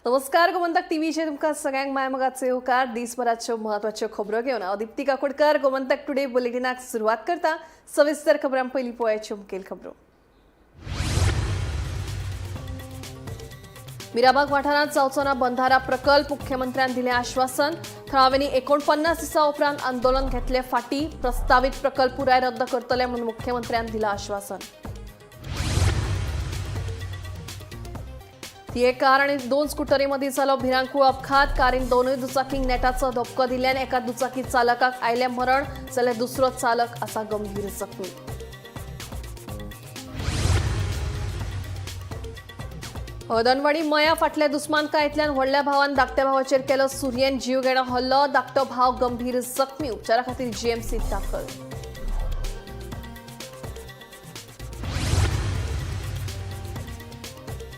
नमस्कार गोमंतक टीव्हीचे तुमका सगळ्यांक मायमगाचे होकार दिसभराच्यो महत्वाच्यो खबरो घेऊन हांव दीप्ती काकोडकर गोमंतक टुडे बुलेटिनाक सुरवात करता। सविस्तर खबरां पयलीं पळोवयाच्यो मुखेल खबरो। मिराबाग वाठारांत जावचो बंधारा प्रकल्प मुख्यमंत्र्यान दिलें आश्वासन। थळाव्यांनी 49 दिसां उपरांत आंदोलन घेतले फाटी। प्रस्तावित प्रकल्प पुराय रद्द करतले म्हणून मुख्यमंत्र्यान दिलां आश्वासन। ती एक कार आणि 2 स्कूटरी मदीं जालो भिरांकूळ अपघात। कारीन दोनूय दुचाकींक नेटाचो धपको दिल्ल्यान एका दुचाकी चालकाक आयलें मरण, जाल्यार दुसरो चालक आसा गंभीर जखमी। हळदणवाडी मया फाटल्या दुस्मानकायेंतल्यान व्हडल्या भावान धाकट्या भावाचेर केलो सुरयेन जीव घेणो हल्लो। धाकटो भाव गंभीर जखमी, उपचारा खातीर जीएमसीत दाखल।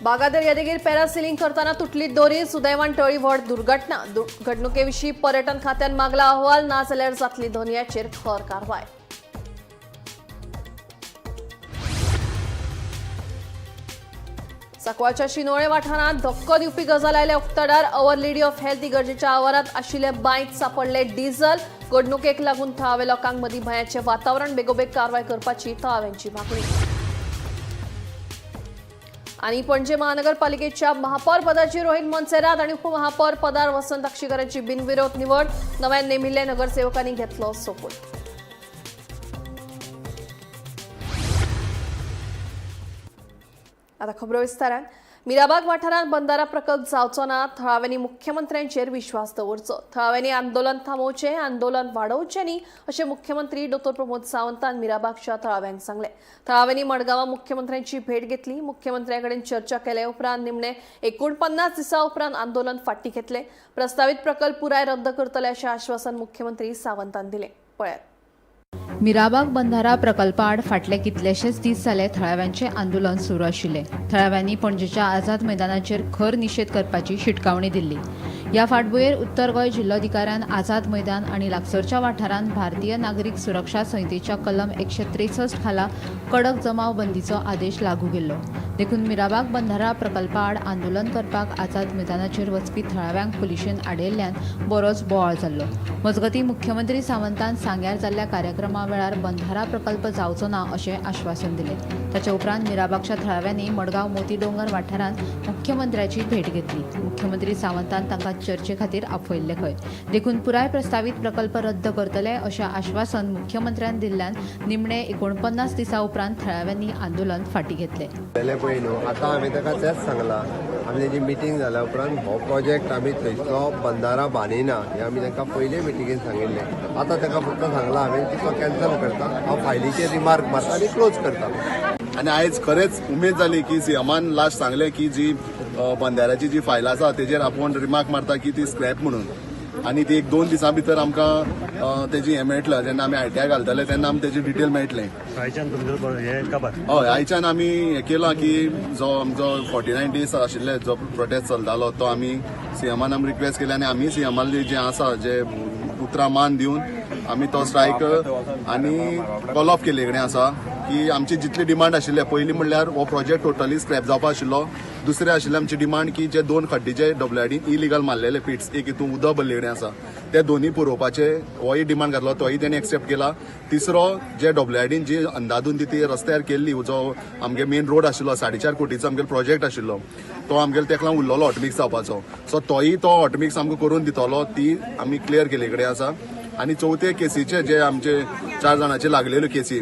बागादर येदेगीर पॅरासेलिंग करताना तुटली दोरी, सुदैवान टळी व्हड दुर्घटना। घडणुकेविशीं पर्यटन खात्यान मागला अहवाल, ना जाल्यार जातली धोनयाचेर खर कारवाय। सांकवाळच्या शिनोळे वाठारांत धक्को दिवपी गजाल आयल्या उक्तडार। अवर लेडी ऑफ हेल्थ इगर्जेच्या आवारांत आशिल्ले बांयत सापडले डिझल। घडणुकेक लागून थळाव्या लोकांक मदीं भयाचें वातावरण, बेगोबेग कारवाय करपाची थळाव्यांची मागणी। आणि पणजे महानगरपालिकेच्या महापौर पदाची रोहित मोन्सेरात आणि उपमहापौर पदार वसंत अक्षीकरांची बिनविरोध निवड। नव्यान नेमिल्ल्या नगरसेवकांनी घेतलो सोपूत। आता खबरो विस्तारान। मिराबाग वाठारांत बंधारा प्रकल्प जावचो ना, थळाव्यांनी मुख्यमंत्र्यांचेर विश्वास दवरचो। थळाव्यांनी आंदोलन थांबोवचें, आंदोलन वाडोवचें न्ही अशें मुख्यमंत्री डॉ प्रमोद सावंतान मिराबागच्या थळाव्यांक सांगलें। थळाव्यांनी मडगांवां मुख्यमंत्र्यांची भेट घेतली। मुख्यमंत्र्यांकडेन चर्चा केले उपरांत निमणे 49 दिसां उपरांत आंदोलन फाटी घेतले। प्रस्तावित प्रकल्प पुराय रद्द करतले अशें आश्वासन मुख्यमंत्री सावंतान दिलें। पळयात। मिराबाग बंधारा प्रकल्पाआड फाटले कितलेशेच दीस जाले थळाव्यांचे आंदोलन सुरू आशिल्ले। थळाव्यांनी पणजेच्या आझाद मैदानाचेर खर निशेध करपाची शिटकावणी दिल्ली। या फाटभुंयेर उत्तर गोंय जिल्लोधिकाऱ्यान आझाद मैदान आणि लागसरच्या वाठारांत भारतीय नागरीक सुरक्षा संहितेच्या कलम 163 खाला कडक जमाव बंदीचो आदेश लागू केल्लो। देखून मिराबाग बंधारा प्रकल्पाआड आंदोलन करपाक आझाद मैदानाचेर वचपी थळाव्यांक पुलिशेन आडयल्ल्यान बरोच बोवाळ जाल्लो। मजगतीं मुख्यमंत्री सावंतान सांग्यार जाल्ल्या कार्यक्रमा वेळार बंधारा प्रकल्प जावचो ना अशें आश्वासन दिलें। ताच्या उपरांत मिराबागच्या थळाव्यांनी मडगांव मोती डोंगर वाठारांत मुख्यमंत्र्याची भेट घेतली। मुख्यमंत्री सावंतान तांकां चर्चे खातीर आपयल्ले खंय। देखून पुराय प्रस्तावित प्रकल्प रद्द करतले अशें आश्वासन मुख्यमंत्र्यान दिल्ल्यान निमणे 49 दिसां उपरांत थळाव्यांनी आंदोलन फाटी घेतले। आता आम्ही ताका तेच सांगला, आमी तेजी मिटींग जाल्या उपरांत हो प्रोजेक्ट आमी थंयचो बंधारा बांदिना हें आमी तांकां पयले मिटींगेन सांगिल्लें। आतां ताका फक्त सांगला हांवें की तो कॅन्सल करता, हांव फायलीचेर रिमार्क मारता आनी क्लोज करता। आणि आयज खरेंच उमेद जाली की सीएमान लास्ट सांगलें की जी बंधाऱ्याची जी फायल आसा तेजेर आपूण रिमार्क मारता की ती स्क्रॅप म्हणून। आणि ती 1-2 दिसां भितर आमकां तेजी हें मेळटलें, जेन्ना आमी आयटीआय घालतले तेन्ना आमकां तेजी डिटेल मेळटलें। हय, आयच्यान आमी हें केलां की जो आमचो 49 डेज आशिल्ले जो प्रोटेस्ट चलतालो तो आमी सीएमान आमी रिक्वेस्ट केली आनी आमी सीएमाली जें आसा जे उतरां मान दिवन आमी तो स्ट्रायक आनी कॉल ऑफ केले कडेन आसा की आमची जितली डिमांड आशिल्ले पयलीं म्हणल्यार हो प्रोजेक्ट टोटली स्क्रॅप जावपा आशिल्लो। दुसरें आशिल्लें आमची डिमांड की जे 2 खड्डीचे डब्ल्यूआयडीन इलिगल मारलेले पिट्स, एक हितून उदक भरले कडेन आसा ते दोन्ही पुरोवपाचे होय डिमांड घातलो, तोय तेणी एक्सेप्ट केला। तिसरो जे डब्ल्यूआयडीन जी अंदाधून ती रस्त्यार केल्ली, जो आमगे मेन रोड आशिल्लो 4.5 कोटीचो आमगे प्रोजेक्ट आशिल्लो तो आमगेलो तेका लागून उरलेलो हॉटमिक्स जावपाचो। सो तोय तो हॉटमिक्स आमकां करून दितलो, ती आमी क्लियर केले कडेन आसा। आनी चवथे केसीचे जे आमचे 4 जाणांचे लागलेल्यो केसी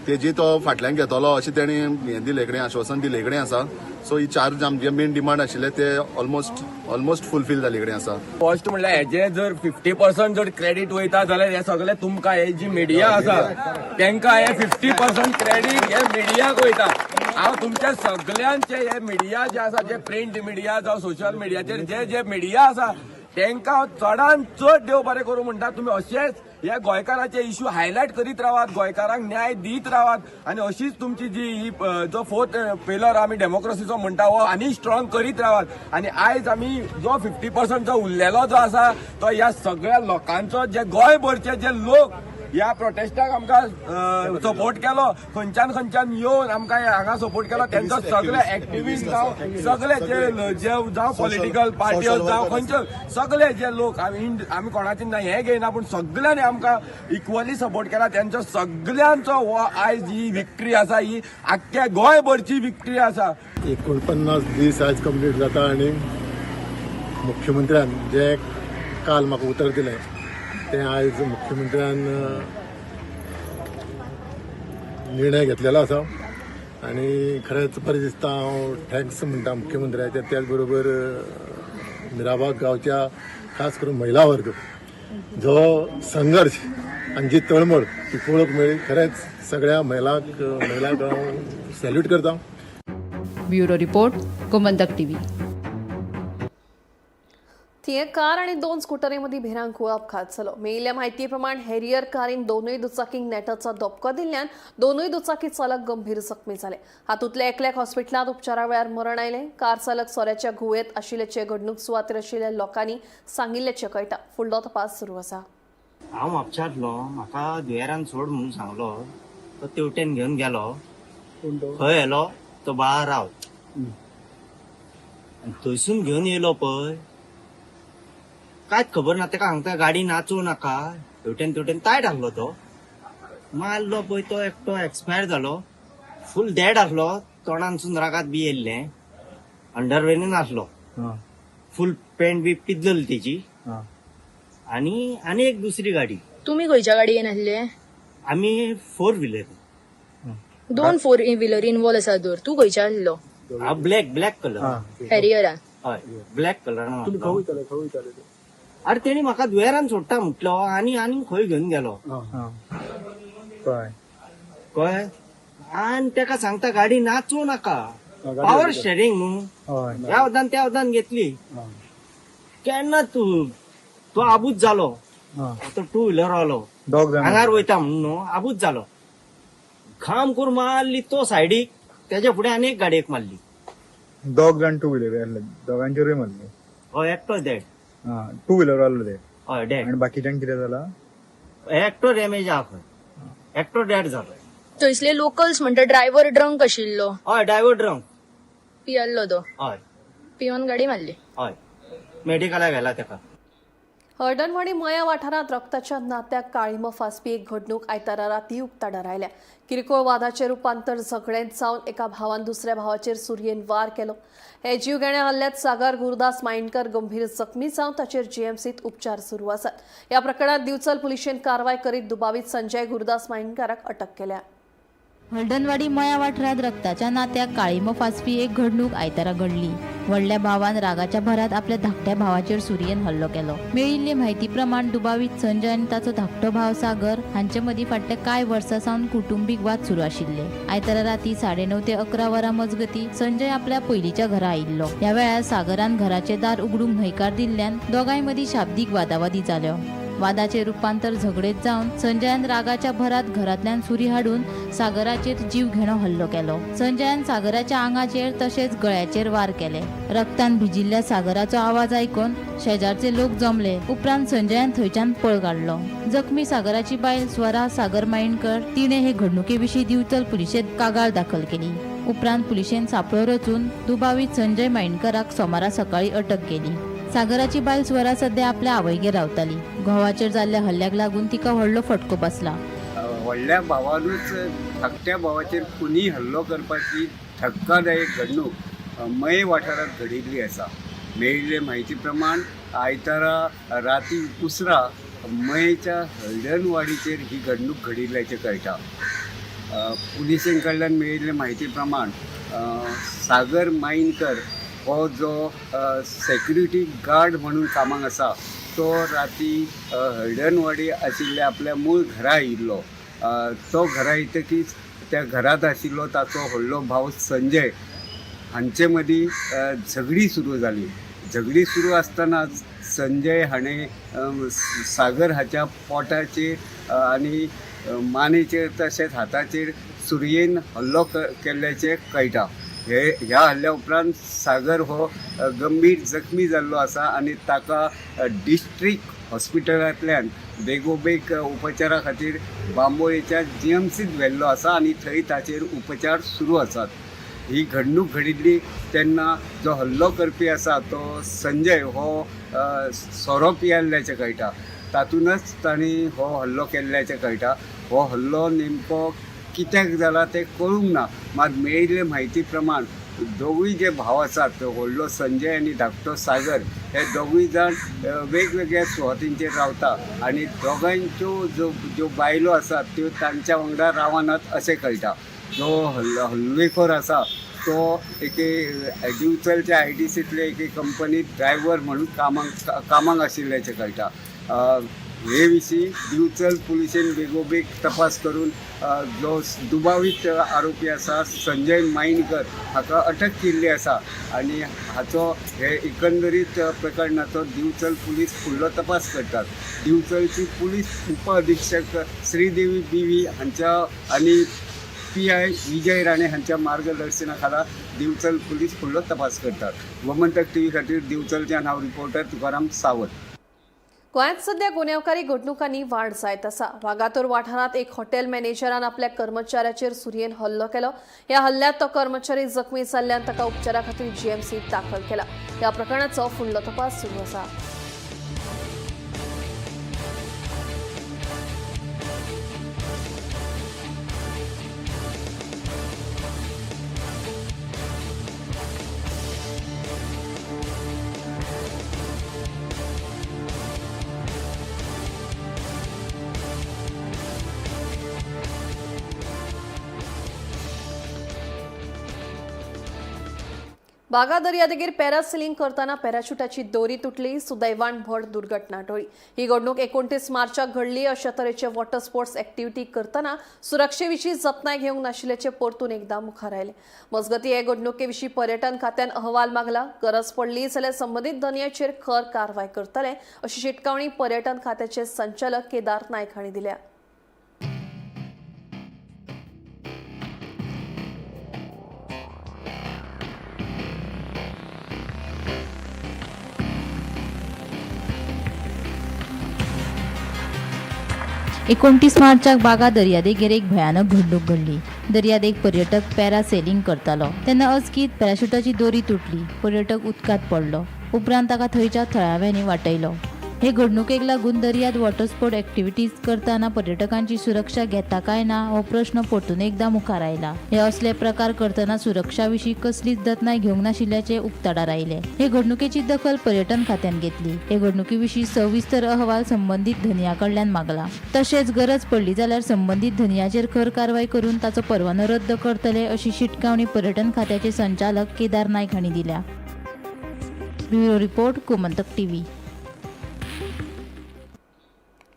तेजी तो फाटल्यान घेतलो अशें तेणी हें दिले कडेन आश्वासन दिले कडेन आसा। सो ही 4 आमचे मेन डिमांड आशिल्ले ते ऑलमोस्ट फुलफील जाले कडेन आसा। फर्स्ट म्हणल्यार हेजे जर 50% जर क्रेडीट वयता जाल्यार हे सगळे तुमकां हे जी मिडिया आसा तांकां हे 50% क्रेडीट हे मिडियाक वयता। हांव तुमच्या सगळ्यांचे हे मिडिया जे आसा, जे प्रिंट मिडिया जावं सोशल मिडियाचेर जे मिडिया आसा तांकां चडान चड देव बरें करूं म्हणटा। तुमी अशेंच ह्या गोंयकाराचे इश्यू हायलायट करीत रावात, गोंयकारांक न्याय दीत रावात आनी अशीच तुमची जी ही जो 4th पिलर आमी डेमोक्रेसीचो म्हणटा हो आनी स्ट्रॉंग करीत रावात। आनी आयज आमी जो 50% जो उरलेलो जो आसा तो ह्या सगळ्या लोकांचो, जे गोंयभरचे जे लोक ह्या प्रोटेस्टाक आमकां सपोर्ट केलो, खंयच्यान येवन आमकां हांगा सपोर्ट केलो, तेंचो सगळे एक्टिव्हिस्ट जावं सगळे जे जावं पॉलिटिकल पार्टी जावं खंयचे सगळे जे लोक आमी कोणाचे हे घेयना, पूण सगळ्यांनी आमकां इक्वली सपोर्ट केला. त्यांचो सगळ्यांचो आयज ही विक्ट्री आसा, ही आख्ख्या गोंयभरची विक्ट्री आसा. 49 दीस आज कंप्लीट जाता आणि मुख्यमंत्र्यान जे काल म्हाका उतर दिलें तें आयज मुख्यमंत्र्यान निर्णय घेतलेलो आसा आणि खरेंच बरें दिसता. हांव थँक्स म्हणटा मुख्यमंत्र्याचे. त्याच बरोबर मिराबाग गांवच्या खास करून महिला वर्ग जो संघर्ष आणि जी तळमळ ती पळोवंक मेळ्ळी. खरेंच सगळ्या महिलांक हांव सॅल्यूट करता. Bureau report, Gomantak TV. ती एक कार आणि 2 स्कूटरीमध्ये भिरांकूळ अपघात जालो. मेळिल्ल्या म्हायती प्रमाण हेरियर कारीन दोनूय दुचाकींक नेटाचो धपको दिल्ल्यान दोनूय दुचाकी चालक गंभीर जखमी जाले. हातूंतले एकल्याक हॉस्पिटलांत उपचारा वेळार मरण आयले. कार चालक सोऱ्याच्या गुहेत आशिल्ल्याचे घडणूक सुवातेर आशिल्ल्या लोकांनी सांगिल्ल्याचे कळटा. फुडलो तपास सुरू आसा. हांव म्हापशांतलो, म्हाका दुयेरान सोड म्हणून सांगलो. तो तेवटेन घेवन गेलो. खंय येलो तो बाळा रावत आनी थंयसून घेवन येयलो पळय, कांयच खबर ना. ताका हांगता गाडी नाचोव नाका, तेवटेन तायट आसलो तो. मारलो पळय तो एकटो एक्सपायर जालो. फूल डेड आसलो, तोंडानसून रागात बी येयल्लें. अंडरवेरीन आसलो, फूल पॅन्ट बी पिद्दली तेची. आनी एक दुसरी गाडी. तुम्ही खंयच्या गाडयेन आसले? आमी 4 व्हिलर. 2 4 व्हिलर इन्वॉल्व आसा तर. तू खंयच्या आसलो? Black colour. हॅरियरान. हय, ब्लॅक कलरान. अरे तेणी म्हाका दुयेरान सोडटा म्हटलो आनी खंय घेवन गेलो कळ्ळें. आनी ताका सांगता गाडी नाचोव नाका, पावर स्टेरिंग न्हू, ह्या वदान त्या वदान घेतली. केन्ना तो आबूज जालो. तो 2 व्हिलर आलो, हांगार वयता म्हणून न्हू, आबूज जालो. खाम करून मारली तो सायडीक, त्याच्या फुडें आनी एक गाडयेक मारली. दोग जाण 2 व्हिलर आसले, दोगांचेरूय मारले. हय, एकटो डेड. 2 व्हिलर आसलो ते. हय, डेड. आणि बाकीच्यांक कितें जाला? एकटो डॅमेज आहा खंय, एकटो डेड जालो. थंयसले लोकल्स म्हणटा ड्रायव्हर ड्रंक आशिल्लो. हय, ड्रायव्हर ड्रंक. पियल्लो तो. हय पिवन गाडी मारली. हय, मेडिकलाक गेला ताका. हळदणवाडी मया वाठारात रक्ताच्या नात्याक काळिमो फासपी एक घडणूक आयतारा राती उक्ताडार आयल्या. किरकोळ वादाचे रुपांतर झगडेंत जावन एका भावान दुसऱ्या भावाचेर सुरयेन वार केलो. हे जीवघेण्या हल्ल्यात सागर गुरुदास मायणकर गंभीर जखमी जावन ताचेर जीएमसीत उपचार सुरू आसात. ह्या प्रकरणात दिवचल पुलिशेन कारवाय करीत दुबावीत संजय गुरुदास मायणकाराक अटक केल्या. हळदणवाडी मया वाठारात रक्ताच्या नात्याक काळिमो फासपी एक घडणूक आयतारा घडली. व्हडल्या भावान रागाच्या भरात आपल्या धाकट्या भावाचेर सुरयेन हल्लो केलो. मेळिल्ले म्हायती प्रमाण दुबावीत संजय आनी ताचो धाकटो भाव सागर हांचे मदीं फाटले कांय वर्सां सावन कुटुंबीक वाद सुरू आशिल्ले. आयतारा राती 9:30 ते 11 वरां मजगती संजय आपल्या पयलींच्या घरा आयिल्लो. ह्या वेळार सागरान घराचे दार उगडूंक न्हयकार दिल्ल्यान दोगांय मदीं शाब्दीक वादावादी जाल्यो. वादाचे रुपांतर झगडेत जावन संजयान रागाच्या भरात घरांतल्यान सुरी हाडून सागराचेर जीव घेणो हल्लो केलो. संजयान सागराच्या आंगाचेर तशेंच गळ्याचेर वार केले. रक्तान भिजिल्ल्या सागराचो आवाज आयकून शेजारचे लोक जमले. उपरांत संजयान थंयच्यान पळ काडलो. जखमी सागराची बायल स्वरा सागर मायणकर तिणे हे घडणुके दिवचल पुलिशेंत कागाळ दाखल केली. उपरांत पुलिशेन सापळो रचून दुबावीत संजय मायणकराक सोमारा सकाळी अटक केली. सागराची बायल स्वरा सध्या आपल्या आवयगेर रावताली. घोवाचेर जाल्ल्या हल्ल्याक लागून तिका व्हडलो फटको बसला. व्हडल्या भावानूच धाकट्या भावाचेर खुनी हल्लो करपाची धक्कादायक घडणूक मय वाठारात घडिल्ली आसा. मेळिल्ले म्हायती प्रमाण आयतारा राती उसरा मयच्या हळदणवाडीचेर ही घडणूक घडिल्ल्याचें कळटा. पुलिसें कडल्यान मेळिल्ले म्हायती प्रमाण सागर मायणकर हो जो सेक्युरिटी गार्ड म्हणून कामाक आसा तो राती हळदणवाडी आशिल्ल्या आपल्या मूळ घरा आयिल्लो. तो घरा येतकीच त्या घरात आशिल्लो ताचो व्हडलो भाव संजय हांचे मदीं झगडी सुरू जाली. झगडी सुरू आसतनाच संजय हाणें सागर हाच्या पोटाचेर आनी मानेचेर तशेंच हाताचेर सुरयेन हल्लो केल्ल्याचें कळटा. ह्या हल्ल्या उपरांत सागर हो गंभीर जखमी जाल्लो आसा आनी ताका डिस्ट्रिक्ट हॉस्पिटलांतल्यान बेगोबेग उपचारा खातीर बांबोळेच्या GMCत व्हेल्लो आसा आनी थंय ताचेर उपचार सुरू आसात. ही घडणूक घडिल्ली तेन्ना जो हल्लो करपी आसा तो संजय हो सोरो पियेल्ल्याचें कळटा. तातूंतच तांणी हो हल्लो केल्ल्याचें कळटा. हो हल्लो नेमको कित्याक जाला तें कळूंक ना. मात मेळिल्ले म्हायती प्रमाण दोगूय जे भाव आसात, व्हडलो संजय आनी धाकटो सागर, हे दोगूय जाण वेगवेगळ्या सुवातींचेर रावता आनी दोगांयच्यो ज्यो बायलो आसात त्यो तांच्या वांगडा रावनात अशें कळटा. जो हल्लेखोर आसा तो एके दिवचलच्या IDCंतले एके कंपनीत ड्रायव्हर म्हणून कामाक आशिल्ल्याचें कळटा. हे विशीं दिवचल पुलिशेन बेगोबेग तपास करून जो दुबावीत आरोपी आसा संजय मायणकर हाका अटक केल्ली आसा आनी हाचो हे एकंदरीत प्रकरणाचो दिवचल पुलीस फुडलो तपास करतात. दिवचलची पुलीस उप अधीक्षक श्रीदेवी BV हांच्या आनी PI विजय राणे हांच्या मार्गदर्शना खाला दिवचल पुलीस फुडलो तपास करतात. गोमंतक TV खातीर दिवचलच्यान हांव रिपोर्टर तुकाराम सावंत. गोंयांत सध्या गुन्यांवकारी घडणुकांनी वाड जायत आसा. वागातोर वाठारांत एक हॉटेल मॅनेजरान आपल्या कर्मचाऱ्याचेर सुरयेन हल्लो केलो. ह्या हल्ल्यात तो कर्मचारी जखमी जाल्ल्यान ताका उपचारा खातीर GMCत दाखल केला. ह्या प्रकरणाचो फुडलो तपास सुरू आसा. बागा दर्यादेगेर पॅरासेलिंग करताना पॅराशुटाची दोरी तुटली. सुदैवान व्हड दुर्घटना टळ्ळी. ही घडणूक 29 मार्चाक घडली. अशा तरेचे वॉटर स्पोर्ट्स एक्टिव्हिटी करताना सुरक्षेविशीं जतनाय घेवंक नाशिल्ल्याचे परतून एकदां मुखार आयले. मजगतीं हे घडणुकेविशीं पर्यटन खात्यान अहवाल मागला. गरज पडली जाल्यार संबंदीत दर्याचेर खर कारवाय करतले अशी शिटकावणी पर्यटन खात्याचे संचालक केदार नायक हांणी दिल्या. एकोणतीस मार्चाक बागा दर्यादेगेर एक भयानक घडणूक घडली. दर्यादेग पर्यटक पॅरासेलिंग करतालो तेन्ना अचकीत पॅराशुटाची दोरी तुटली. पर्यटक उदकांत पडलो. उपरांत ताका थंयच्या थळाव्यांनी वाटयलो. हे घडणुकेक लागून दर्यांत वॉटर स्पोर्ट एक्टिव्हिटीज करताना पर्यटकांची सुरक्षा घेता काय ना हो प्रश्न परतून एकदां मुखार आयला. हे असले प्रकार करतना सुरक्षा विशीं कसलीच जतनाय घेवंक नाशिल्ल्याचे उक्ताडार आयले. हे घडणुकेची दखल पर्यटन खात्यान घेतली. हे घडणुके विशीं सविस्तर अहवाल संबंदीत धनिया कडल्यान मागला. तशेंच गरज पडली जाल्यार संबंदीत धनियाचेर खर कारवाय करून ताचो परवानो रद्द करतले अशी शिटकावणी पर्यटन खात्याचे संचालक केदार नायक हांणी दिल्या. Bureau report Gomantak TV.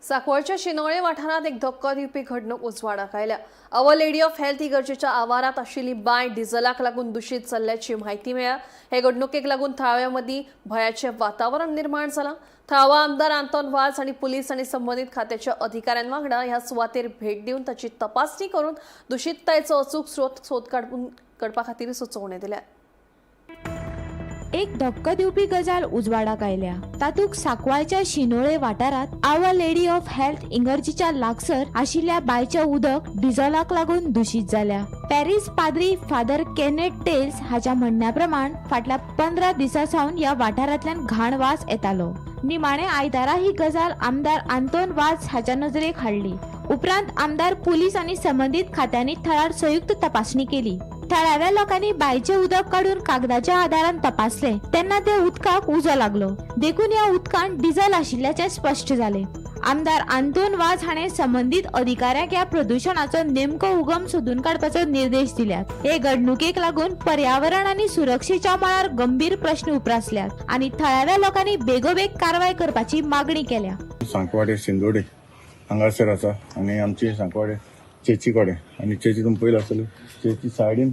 सांकवाळच्या शिनोळे वाठारांत एक धक्को दिवपी घडणूक उजवाडाक आयल्या. अवर लेडी ऑफ हेल्थ इगर्जेच्या आवारात आशिल्ली बांय डिझलाक लागून दूषित जाल्ल्याची म्हायती मेळ्ळ्या. हे घडणुकेक लागून थळाव्यां मदीं भयाचें वातावरण निर्माण जालां. थळावो आमदार आंतोन वाझ आनी पुलीस आनी संबंदीत खात्याच्या अधिकाऱ्यां वांगडा ह्या सुवातेर भेट दिवन ताची तपासणी करून दूषिततायेचो अचूक सोद काडपा खातीर सुचोवण्यो दिल्या. एक धक्को दिवपी गजाल उजवाडाक आयल्या. तातूंत सांकवाळच्या शिनोळे वाठारात आवर लेडी ऑफ हेल्थ इगर्जीच्या लागसर आशिल्ल्या बांयचें उदक डिझॉलाक लागून दूषित जाल्या. पॅरीस पाद्री फादर केनेट टेल्स हाच्या म्हणण्या प्रमाण फाटल्या 15 दिसां सावन ह्या वाठारांतल्यान घाण वास येतालो. निमाणे आयतारा ही गजाल आमदार आंतोन वाझ हाच्या नजरेक हाडली. उपरांत आमदार पुलीस आनी संबंदीत खात्यांनी थळार संयुक्त तपासणी केली. थळाव्या लोकांनी बांयचें उदक काडून कागदाच्या आदारान तपासले तेन्ना त्या उदकाक उजो लागलो. देखून ह्या उदकांत डिझल आशिल्ल्याचे स्पश्ट जाले. आमदार आंतोन वाझ हाणें संबंदीत अधिकाऱ्यांक ह्या प्रदूषणाचो नेमको उगम सोदून काडपाचो निर्देश दिल्यात. हे घडणुकेक लागून पर्यावरण आनी सुरक्षेच्या मळार गंभीर प्रश्न उप्रासल्यात आनी थळाव्या लोकांनी बेगोबेग कारवाय करपाची मागणी केल्या. सांकवाडे सिंदोडे हांगासर आसा आनी आमची सांकवाडे चेची कडेन आनी चेची तुमी पयला आसतलें चेची सायडीन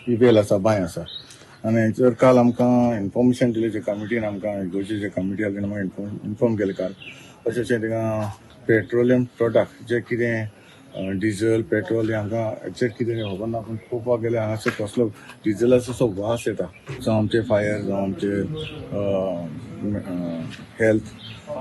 ही वेल आसा बांय आसा आनी हांचेर काल आमकां इन्फॉर्मेशन दिलें जे कमिटीन आमकां गोंयचे जे कमिटी आसा तेणें म्हाका इन्फॉर्म केलें काल अशें थिंगा पेट्रोलियम प्रोडक्ट जे कितें डिझल पेट्रोल हें आमकां एक्झॅक्ट कितें खबर ना पूण पळोवपाक गेल्यार हांगासर कसलो डिझलाचो असो वास येता. जावं आमचे फायर जावं आमचे हेल्थ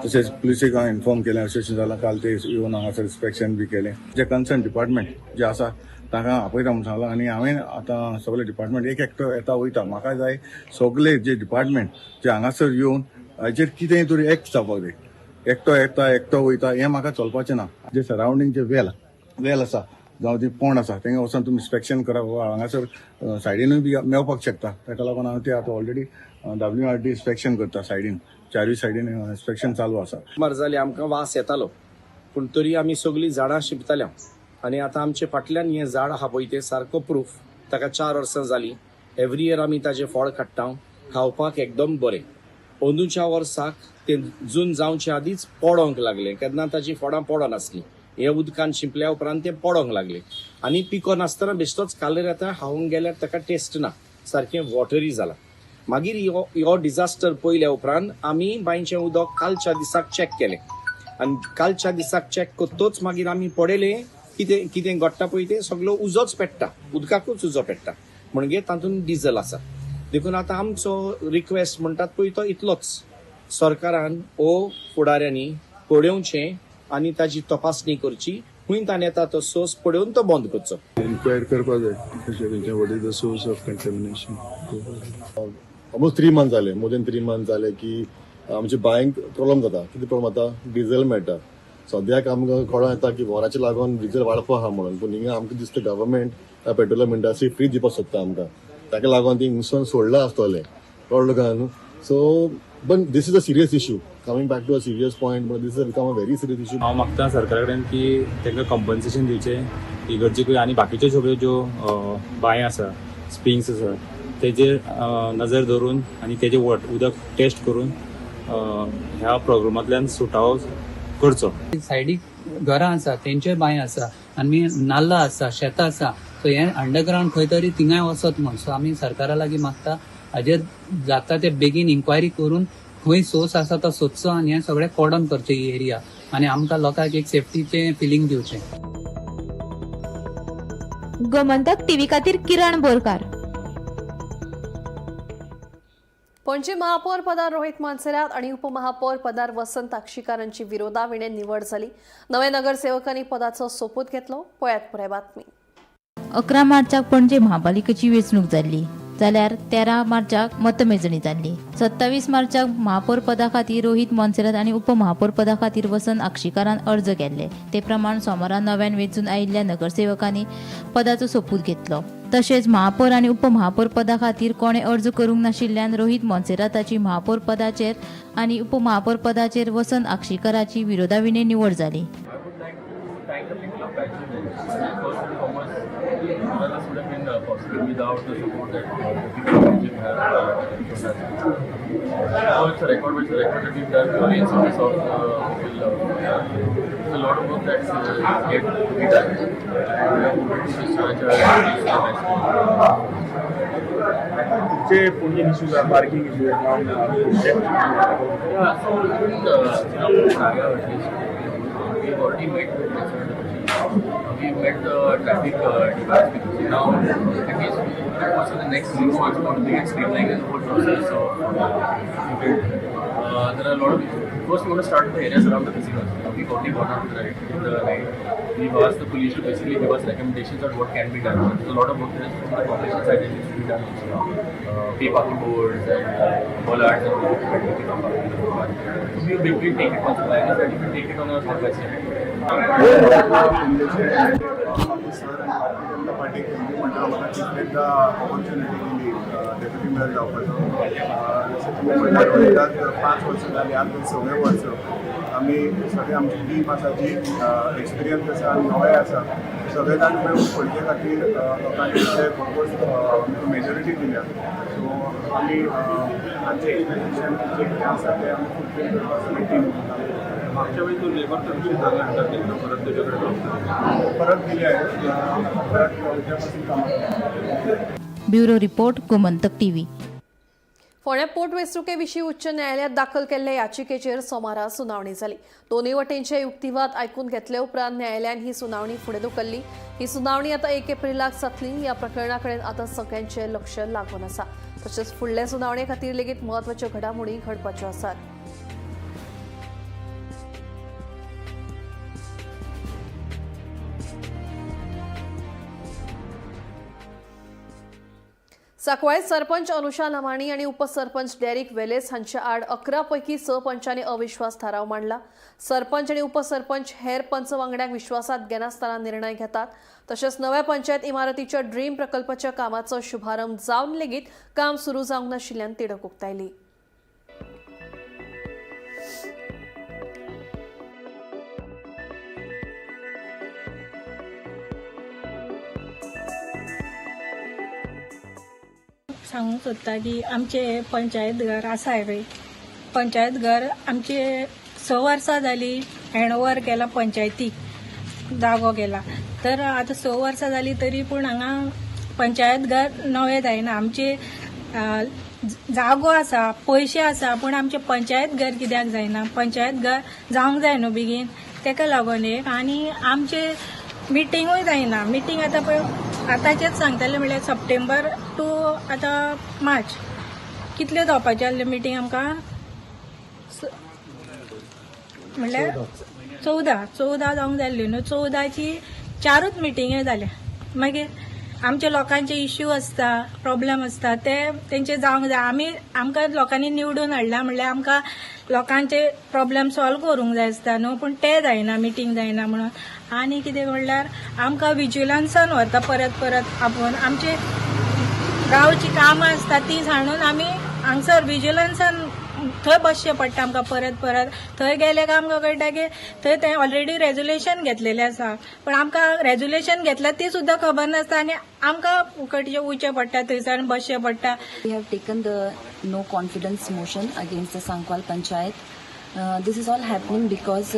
तशेंच पुलिसेक हांवें इन्फॉर्म केलें अशें जालां काल ते येवन हांगासर इन्स्पेक्शन बी केलें जे कन्सर्न डिपार्टमेंट जे आसा तांकां आपयता म्हणून सांगलां आनी हांवें आतां सगळे डिपार्टमेंट एक एकटो येता वयता म्हाका जाय सगळे जे डिपार्टमेंट जे हांगासर येवन हाचेर कितेंय तरी एक्ट जावपाक जाय एकटो येता एकटो वयता हें म्हाका चलपाचें ना जे सरावंडींग जे वेल आसा जावं ती पोंड आसा तेंगे वचून तुमी इन्स्पेक्शन करा हांगासर सायडीनूय बी मेळपाक शकता ताका लागून हांव ते आतां ऑलरेडी WRD इन्स्पेक्शन करता सायडीन चारूय सायडीन इन्स्पेक्शन चालू आसा. मार जाली आमकां वास येतालो पूण तरी आमी सगळीं झाडां शिंपताल्या आनी आतां आमचे फाटल्यान हें झाड आहा पळय तें सारको प्रूफ ताका 4 वर्सां जालीं एवरी इयर आमी ताजें फळ काडटा खावपाक एकदम बरें. अंदूच्या वर्साक तें जून जावचे आदींच पडोंक लागलें केन्ना ताजीं फळां पडनासलीं हे उदकान शिंपल्या उपरांत तें पडोंक लागलें आनी पिको नासतना बेश्टोच कालेर येता खावंक गेल्यार ताका टेस्ट ना सारकें वॉटरी जालां. मागीर हो डिजास्टर पयल्या उपरांत आमी बांयचें उदक कालच्या दिसाक चॅक केलें आनी कालच्या दिसाक चॅक करतोच मागीर आमी पळयलें कितें कितें घडटा पळय तें सगळो उजोच पेट्टा उदकाकूच उजो पेट्टा म्हणजे तातूंत डिझल आसा. देखून आतां आमचो रिक्वेस्ट म्हणटात पळय तो इतलोच सरकारान फुडाऱ्यांनी पळोवचें आनी ताजी तपासणी करची हुंयतान येता तो सोर्स पळोवन तो बंद करचो. इन्क्वायर करपाक जाय what is the source of contamination. Almost 3 month जाले मोर दॅन 3 मंथ जाले की आमच्या बांयक प्रॉब्लम जाता. कितें प्रॉब्लम जाता डिझल मेळटा सद्याक आमकां कळोन येता की वराचे लागून डिझल वाडपा आहा म्हणून पूण हिंगा आमकां दिसता गव्हर्मेंट पेट्रोलियम इंडस्ट्री फ्री दिवपाक सोदता आमकां ताका लागून ती हिंगसून सोडला आसतलें कळ्ळो काय न्हू. So but this is a serious issue coming back to a serious point but this is become a very serious issue. हांव मागता सरकारा कडेन की तांकां कंपन्सेशन दिवचें इगर्जेकूय आनी बाकीच्यो सगळ्यो ज्यो बांयो आसा स्प्रिंग्स आसा तेजेर नजर दवरून आनी तेजें उदक टेस्ट करून ह्या प्रोग्रामांतल्यान सुटावो करचो. सायडीक घरां आसा तेंच्योय बांय आसा आनी नाल्ला आसा शेतां आसा सो हें अंडरग्रावंड खंय तरी थिंगाय वचत म्हण. सो आमी सरकारा लागीं मागता हाजेर जाता ते बेगीन इन्क्वायरी करून खंय सोर्स आसा तो सोदचो आनी हें सगळें कॉर्डन करचें ही एरिया आनी आमकां लोकांक एक सेफ्टीचें फिलींग दिवचें. गोमंतक टीव्ही खातीर किरण बोरकार. पणजी महापौर पदार रोहित मानसेरात आणि उपमहापौर पदार वसंत आक्षीकारांची विरोधाविणे निवड झाली. नवे नगरसेवकांनी पदाचो सोपूत घेतलो. पळयात पुराय बातमी. 11 मार्चाक पणजे महापालिकेची वेंचणूक जाल्ली जाल्यार 13 मार्चाक मतमेजणी जाल्ली. 27 मार्चाक महापौर पदा खातीर रोहित मानसेरात आनी उपमहापौर पदा खातीर वसंत आक्षीकारान अर्ज केल्ले. ते प्रमाण सोमारा नव्यान वेंचून आयिल्ल्या नगरसेवकांनी पदाचो सोपूत घेतलो. तशेंच महापौर आनी उपमहापौर पदा खातीर कोणे अर्ज करूंक नाशिल्ल्यान रोहित मानसेराताची महापौर पदाचेर आनी उपमहापौर पदाचेर वसंत आक्षीकाराची विरोधाविणे निवड जाली. Without the support that people have it's a record which is a record that we've done really in service of a lot of work that's yet to be done जे पुणे इश्यूज आहे parking issue we've already met we've met the traffic device because now at least also the next 6 months going to be streamlining the whole process. So there are a lot of first we want to start with the areas around the casinos. We've already gone out to the night. We've asked the police to basically give us recommendations on what can be done. There's a lot of work there from the population side that needs to be done also now. Pay parking boards and bollards and we'll basically take it once a while and we will take it on a step by step. Party केंद्रीय मंडळामध्ये तिसऱ्यांदा opportunity दिली deputy mayor जावपाचो. जशें तुमी पळयतात 5 वर्सां जालीं आतां 6वें वर्स आमी सगळे आमची टीम आसा जी एक्सपिरियन्स आसा आनी नवे आसा सगळे जाण मेळून पणजे खातीर लोकांनी जे भरपूर मेजॉरिटी दिल्या. सो आमी आमचे एक्सपेक्टेशन जे कितें आसा ते आमी फुलफील करपाक टीम मागच्या वेळी तो लेबर कन्फ्यूज झाला नंतर त्यांना परत त्याच्याकडे परत दिले आहे परत उद्यापासून काम. Bureau report Gomantak TV. फोंड्या पोटवेंचणुके उच्च न्यायालयात दाखल केल्ल्या याचिकेचेर सोमारा सुनावणी जाली। दोनूय वटेंचे युक्तिवाद आयकून घेतले उपरांत न्यायालयान ही सुनावणी फुडें धुकल्ली। ही सुनावणी आता 1 एप्रिलाक जातली। ह्या प्रकरणाकडेन आता सगळ्यांचे लक्ष लागून आसा। तशेंच फुडले सुनावणे खातीर लेगीत म्हत्वाच्यो घडामोडी घडपाच्यो आसात। सांकवाळ सरपंच अनुषा लमाणी आणि उपसरपंच डेरिक वेलेस हांच्या आड 11 पैकी 6 पंचांनी अविश्वास थाराव मांडला। सरपंच आणि उपसरपंच हेर पंच वांगड्यांक विश्वासात घेनासतना निर्णय घेतात। तशेंच नव्या पंचायत इमारतीच्या ड्रीम प्रकल्पाच्या कामाचो शुभारंभ जावन लेगीत काम सुरू जावंक नाशिल्ल्यान तिडक उक्तायली। सांगूंक सोदता की आमचे पंचायत घर आसा पळय, पंचायत घर आमचे 6 वर्सां जाली हँडओवर केला पंचायतीक जागो गेला। तर आतां 6 वर्सां जाली तरी पूण हांगा पंचायत घर नवें जायना। आमचे जागो आसा, पयशे आसा, पूण आमचे पंचायत घर कित्याक जायना? पंचायत घर जावंक जाय न्हू बेगीन, तेका लागून एक। आनी आमचे मिटिंगूय जायना। मिटींग आतां पळय आतांचेच सांगताले म्हणल्यार सप्टेंबर टू आतां मार्च कितले जावपाचे आसले मिटींग आमकां? म्हणल्यार 14 जावंक जाल्ली न्हू। 14ची 4च मिटिंगे जाल्या। मागीर आमच्या लोकांचे इश्यू आसता, प्रॉब्लेम आसता, ते तेंचे जावंक जाय। आमकां लोकांनी निवडून हाडला म्हणल्यार आमकां लोकांचे प्रॉब्लेम सॉल्व करूंक जाय आसता न्हू, पूण ते जायना, मिटींग जायना म्हणून। आनी कितें म्हणल्यार आमकां विजिलन्सान व्हरता परत आपूण। आमचे गांवची कामां आसता ती हाडून आमी हांगसर विजिलन्सान थंय बसचें पडटा आमकां परत। थंय गेले काय आमकां कळटा की थंय ते ऑलरेडी रेजोल्युशन घेतलेलें आसा, पण आमकां रेजोल्युशन घेतला ती सुद्दां खबर नासता आनी आमकां फुकटचें वयचें पडटा, थंयसर बसचें पडटा। We have taken the no confidence motion against the Sankwal Panchayat. This is all happening because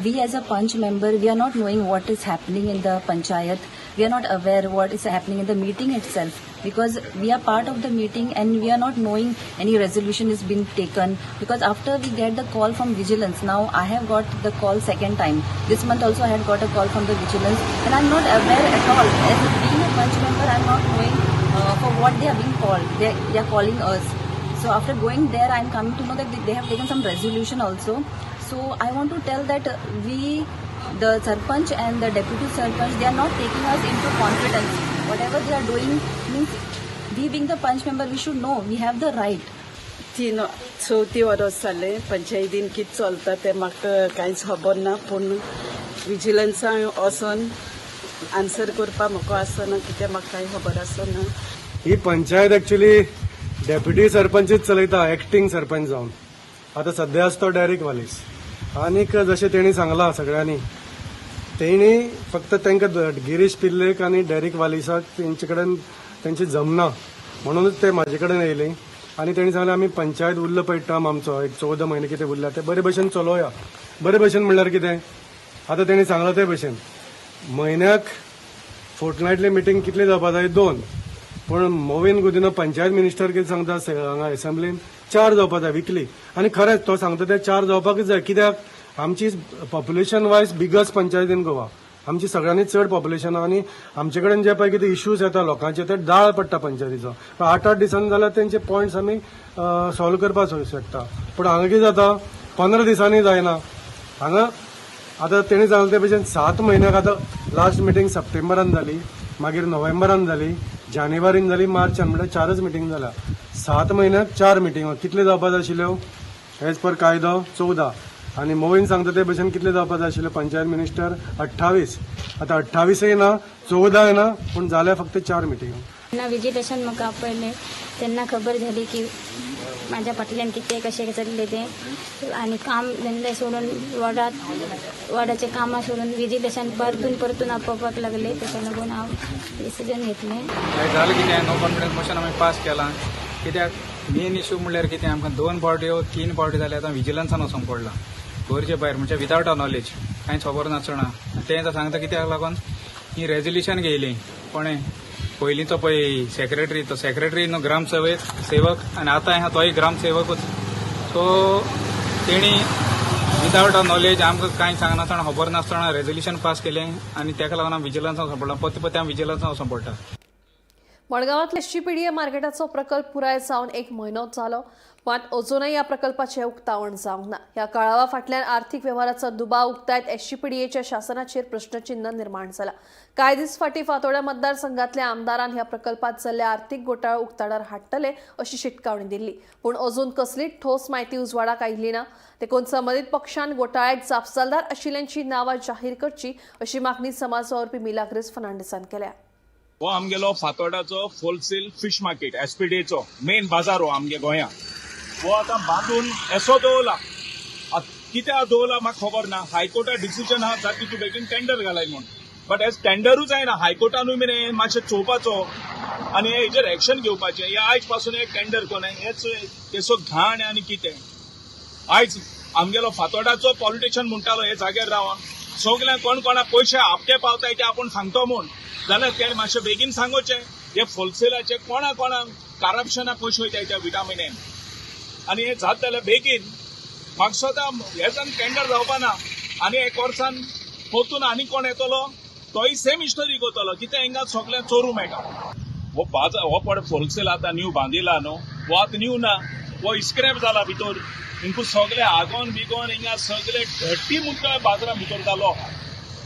we as a Panch member, we are not knowing what is happening in the Panchayat. We are not aware what is happening in the meeting itself because we are part of the meeting and we are not knowing any resolution is being taken because after we get the call from vigilance, now I have got the call second time. This month also I had got a call from the vigilance and I'm not aware at all. As being a Panch member, I'm not knowing for what they are being called. They are calling us. So after going there, I'm coming to know that they have taken some resolution also. So I want to tell that the Sarpanch and the Deputy Sarpanch, they are not taking us into confidence. Whatever they are doing means we being the Panch member, we should know, we have the right. 3 वर्स जाले पंचायतीन कितें चलता ते म्हाका कांयच खबर ना, पूण विजिलन्सा वचून आन्सर करपा म्हाका आसना, कित्याक म्हाका कांय खबर आसना। ही पंचायत एक्चुअली डेप्युटी सरपंचच चलयता, एक्टिंग सरपंच जावन। आता सध्या आसा तो डेरिक वालीस। आनीक जशें तेणी सांगला सगळ्यांनी, तेणी फक्त तांकां गिरीश पिल्लेक आनी डेरिक वालिसाक तेंचे कडेन तेंची जमना म्हणूनच ते म्हाजे कडेन येयले आनी तेणी सांगलें आमी पंचायत उरलो पळय टर्म आमचो एक 14 म्हयने कितें उरला ते बरे भशेन चलोवया। बरे भशेन म्हणल्यार कितें? आतां तेणी सांगलां ते भशेन म्हयन्याक फोर्टनायटली मिटींग कितली जावपा जाय? 2, पूण मोविन गुदिनो पंचायत मिनिस्टर कितें सांगता हांगा एसेंब्लीन 4 जावपा जाय विकली। आनी खरेंच तो सांगता ते 4 जावपाकच जाय, कित्याक आमची population wise biggest panchayat in Goa, आमची सगळ्यांनी चड पॉप्युलेशन आनी आमचे कडेन जे पळय कितें इश्यूज येता लोकांचे ते दाळ पडटा पंचायतीचो। 8-8 दिसांनी जाल्यार तेंचे पॉयंट्स आमी सॉल्व करपाक शकता, पूण हांगा कितें जाता 15 दिसांनी जायना। हांगा आतां तेणी सांगलें ते भशेन 7 म्हयन्याक आतां लास्ट मिटींग सप्टेंबरान जाली, मागीर नोव्हेंबरान जाली, जानेवारीन जाली, मार्चान, म्हणल्यार 4च मिटींग जाल्या। 7 म्हयन्याक 4 मिटींग कितले जावपा जाय आशिल्ल्यो? एज पर कायदो 14 आनी मोवीन सांगता ते भशेन कितले जावपा जाय आशिल्ले पंचायत मिनिस्टर 28। आतां 28 ना 14 ना, पूण जाल्या फक्त 4 मिटींग। विजिलेशन म्हाका आपयलें तेन्ना खबर जाली की माझ्या फाटल्यान कितें कशें चल्लें तें आनी काम धंदे सोडून वॉर्डाचे कामां सोडून विजिलेशन परतून आपोवपाक लागले, तेका लागून हांव डिसिजन घेतलें। जालें कितें नो कॉन्फिडन्स मोशन आमी पास केलां, कित्याक मेन इश्यू म्हणल्यार कितें आमकां 2 फावटी 3 फावटी जाले आतां विजिलन्सान वचोंक पडला घरचे भायर, म्हणजे विदावट अ नॉलेज, कांयच खबर नासतना। ते सांगता कित्याक लागून ही रेजोल्युशन घेयली कोणें पयलींचो पळय सेक्रेटरी तो सेक्रेटरी न्हू ग्रामसेवक आनी आतां आहा तोय ग्रामसेवकूच. सो तेणी विदावट नॉलेज आमकां कांय सांगनासतना खबर नासतना रेजोल्युशन पास केलें आनी ताका लागून हांव विजिलन्साक वचूं पडलां. पत्ते हांव विजिलन्साक वचूं पडटा. मडगांवांतल्या एसजीपीडीए मार्केटाचो प्रकल्प पुराय जावन 1 म्हयनो जालो, मात अजूनय ह्या प्रकल्पाचें उक्तावण जावंक ना. ह्या काळावा फाटल्यान आर्थीक वेव्हाराचो दुबाव उक्तायत एसजीपीडीएच्या शासनाचेर प्रश्नचिन्ह निर्माण जाला. कांय दीस फाटीं फातोड्या मतदारसंघातल्या आमदारान ह्या प्रकल्पात जाल्ल्या आर्थीक घोटाळो उक्ताडार हाडटले अशी शिटकावणी दिल्ली, पूण अजून कसलीच ठोस म्हायती उजवाडाक आयिल्ली ना. देखून संबंदीत पक्षान घोटाळ्यात जापसालदार आशिल्ल्यांची नांवां जाहीर करची अशी मागणी समाज वावुरपी मिलाग्रेस फर्नांडिसान केल्या. हो आमगेलो फातोड्याचो होलसेल फिश मार्केट एसपीडीचो मेन बाजार हो आमगे गोंयांत. हो आतां बांदून असो दवरला. कित्याक दवरला म्हाका खबर ना. हायकोर्टा डिसिजन आहा जाता तितू बेगीन टेंडर घालाय म्हूण. बट हेज टेंडरूच जायना. हायकोर्टानूय मेरेन मातशें चोवपाचो आनी हेजेर एक्शन घेवपाचें. हे आयज पासून एक टेंडर कोणे हेच तेचो घाण आनी कितें. आयज आमगेलो फातोड्याचो पॉलिटिशियन म्हणटालो हे जाग्यार रावन सगळ्यांक कोण कोणाक पयशे आपटे पावताय ते आपूण सांगतो म्हूण. जाल्यार तेणें मातशें बेगीन सांगोचें हे होलसेलाचे कोणाक करप्शनाक पयशे वयताय त्या विटामिनेन. आनी हे जाता जाल्यार बेगीन म्हाका स्वता हेजान टेंडर जावपा ना. आनी एक वर्सान परतून आनी कोण येतलो तोय सेम हिस्टोरी करतलो. कित्याक हिंगा सगळ्यांक चोरूं मेळटा. हो बाजार हो पड होलसेल आतां न्यू बांदिला न्हू. हो आतां न्यू ना. हो इस्क्रेप जाला भितर. हिंकू सगळे आगोन बिगोन हिंगा सगळे धट्टी मुद्दा बाजारा भितर जालो.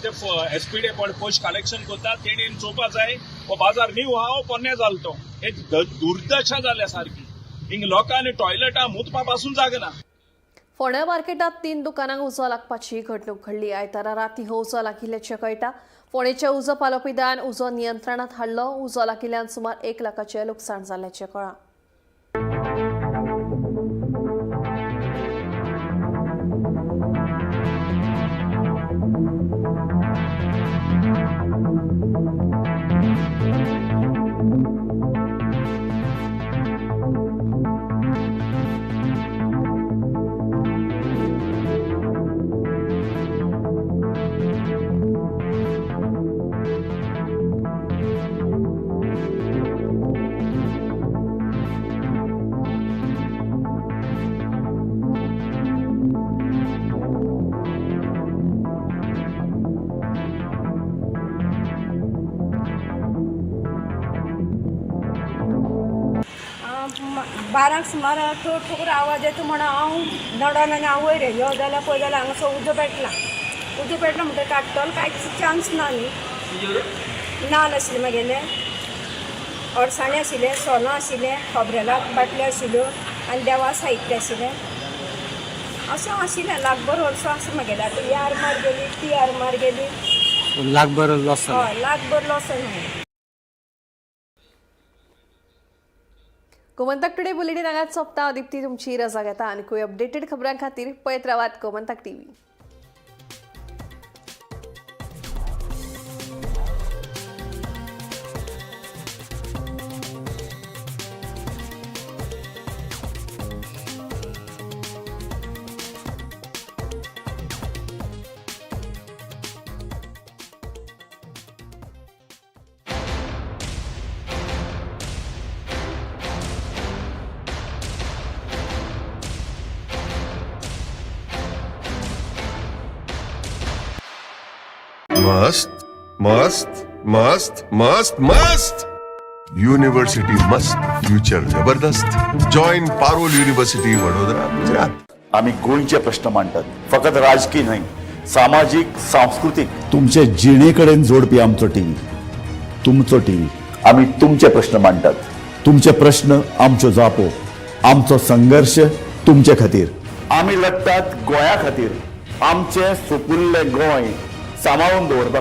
ते एसपीडे पड पयशे कलेक्शन करता तेणेन चोवपा जाय. हो बाजार न्यू आहा हो पोन्ने जालो तो. हे दुर्दशा जाल्या सारकी. हिंग लोकांनी टॉयलेटां मुतपा पासून जागा ना. फोंड्या मार्केटात 3 दुकानांक उजो लागपाची घडणूक घडली. आयतारा राती हो उजो लागिल्ल्याचें कळटा. फोंडेच्या उजो पालोवपी दळान उजो नियंत्रणात हाडलो. उजो लागिल्ल्यान सुमार 1 लाखाचें लुकसाण जाल्ल्याचें कळ्ळां. बारांक सुमार ठोकर आवाज येता म्हणून हांव नडोन आनी हांव वयर यो जाल्यार पळय जाल्यार हांगासर उजो पेटला. उजो पेटला म्हणटकीर काडटलो कांयच चान्स ना न्ही. नाल्ल आशिल्ले म्हगेले, अळसाणे आशिल्ले, सोनो आशिल्लें, खोबरेलाक बाटल्यो आशिल्ल्यो आनी देवा साहित्य आशिल्लें. अशें आशिल्लें लाखभर वर्सां आसा म्हगेलें. आतां ही आरमार गेली ती आरमार गेली. लाखभर लॉस हय लाखभर लॉस आहे. गोमंतक टुडे बुलेटिन हांगाच सोंपता. दिप्ती तुमची रजा घेता. आनी अपडेटेड खबरां खातीर पळयत रावात गोमंतक टीव्ही. मस्त मस्त मस्त मस्त मस्त युनिव्हर्सिटी मस्त फ्युचर जबरदस्त. Join Parul university Vadodara Gujarat. आम्ही गोंयचे प्रश्न मांडटात. फकत राजकीय न्हय, सामाजिक सांस्कृतिक तुमचे जिणेकडेन जोडपी आमचो टीव्ही. तुमचो टीव्ही. आम्ही तुमचे प्रश्न मांडटात. तुमचे प्रश्न आमच्यो जापो. आमचो संघर्श तुमचे खातीर. आम्ही लढटात गोंया खातीर. आमचे सोपुल्ले गोंय सांबाळून दवरपा